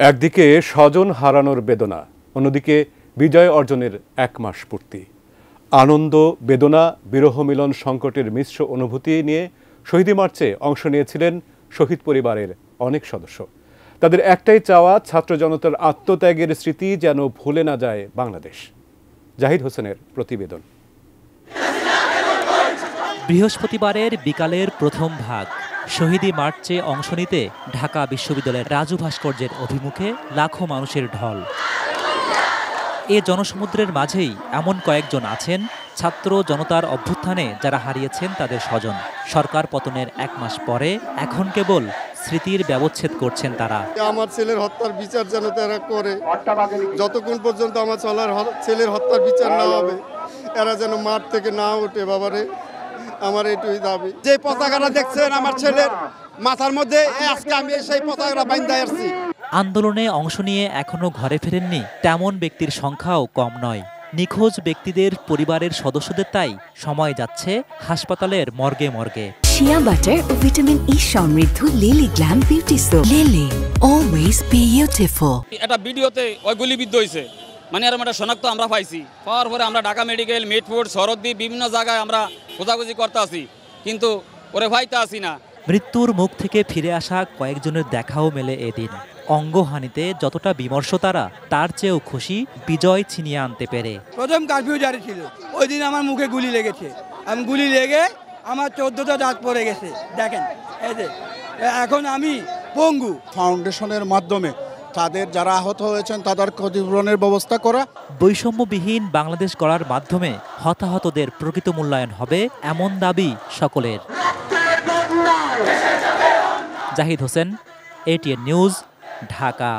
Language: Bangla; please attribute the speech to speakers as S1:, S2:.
S1: একদিকে স্বজন হারানোর বেদনা, অন্যদিকে বিজয় অর্জনের 1 মাস পূর্তি। আনন্দ, বেদনা, বিরহ মিলন সংকটের মিশ্র অনুভূতি নিয়ে শহীদ মার্চে অংশ নিয়েছিলেন শহীদ পরিবারের অনেক সদস্য। তাদের একটাই চাওয়া, ছাত্র জনতার আত্মত্যাগের স্মৃতি যেন ভুলে না যায় বাংলাদেশ। জাহিদ হোসেনের প্রতিবেদন।
S2: বৃহস্পতিবারের বিকালের প্রথম ভাগ শহীদ মার্চে অংশ নিতে ঢাকা বিশ্ববিদ্যালয়ের রাজু ভাস্কর্যের অভিমুখে লাখো মানুষের ঢল। এ জনসমুদ্রের মাঝেই এমন কয়েকজন আছেন ছাত্র জনতার অভ্যুত্থানে যারা হারিয়েছেন তাদের স্বজন। সরকার পতনের 1 মাস পরে এখন কেবল স্মৃতির ব্যবচ্ছেদ করছেন তারা।
S3: আমার ছেলের হত্যার বিচার যেন তারা করে, যতক্ষণ পর্যন্ত আমার ছেলের হত্যার বিচার না হবে এরা যেন মাঠ থেকে না ওঠে। বাবারে, আমার এটুই দাবি।
S4: যে পতাকাটা দেখছেন আমার ছেলের মাথার মধ্যে, আজকে আমি সেই পতাকাটা বাইন্ধা আসছি।
S2: আন্দোলনে অংশ নিয়ে এখনো ঘরে ফেরেননি তেমন ব্যক্তির সংখ্যাও কম নয়। নিখোঁজ ব্যক্তিদের পরিবারের সদস্যদের তাই সময় যাচ্ছে হাসপাতালের মর্গে মর্গে।
S5: শিয়া বাটার ও ভিটামিন ই সমৃদ্ধ lily glam beauty soap. Lily, always beautiful.
S6: এটা ভিডিওতে ওই গুলিবিদ্ধ হয়েছে, মানে এরকম একটা শনাক্ত আমরা পাইছি। পাওয়ার পরে আমরা ঢাকা মেডিকেল, মিটফুড, সরদ্দি বিভিন্ন জায়গায় আমরা খোঁজাখুঁজি করতে আসি, কিন্তু ওরে ভাইতে আসি না।
S2: মৃত্যুর মুখ থেকে ফিরে আসা কয়েকজনের দেখাও মেলে এদিন। অঙ্গহানিতে যতটা বিমর্ষ তারা, তার চেয়েও খুশি বিজয় ছিনিয়ে আনতে পেরে।
S7: প্রথম কারফিউ জারি ছিল, ওই দিন আমার মুখে গুলি লেগেছে। আমি গুলি লেগে আমার 14টা দাঁত পড়ে গেছে, দেখেন এই যে। এখন আমি পঙ্গু।
S4: ফাউন্ডেশনের মাধ্যমে তাদের যারা আহত হয়েছেন তাদের ক্ষতিপূরণের ব্যবস্থা করা।
S2: বৈষম্যবিহীন বাংলাদেশ গড়ার মাধ্যমে হতাহতদের প্রকৃত মূল্যায়ন হবে, এমন দাবি সকলের। Zahid Hossain, ATN news, Dhaka.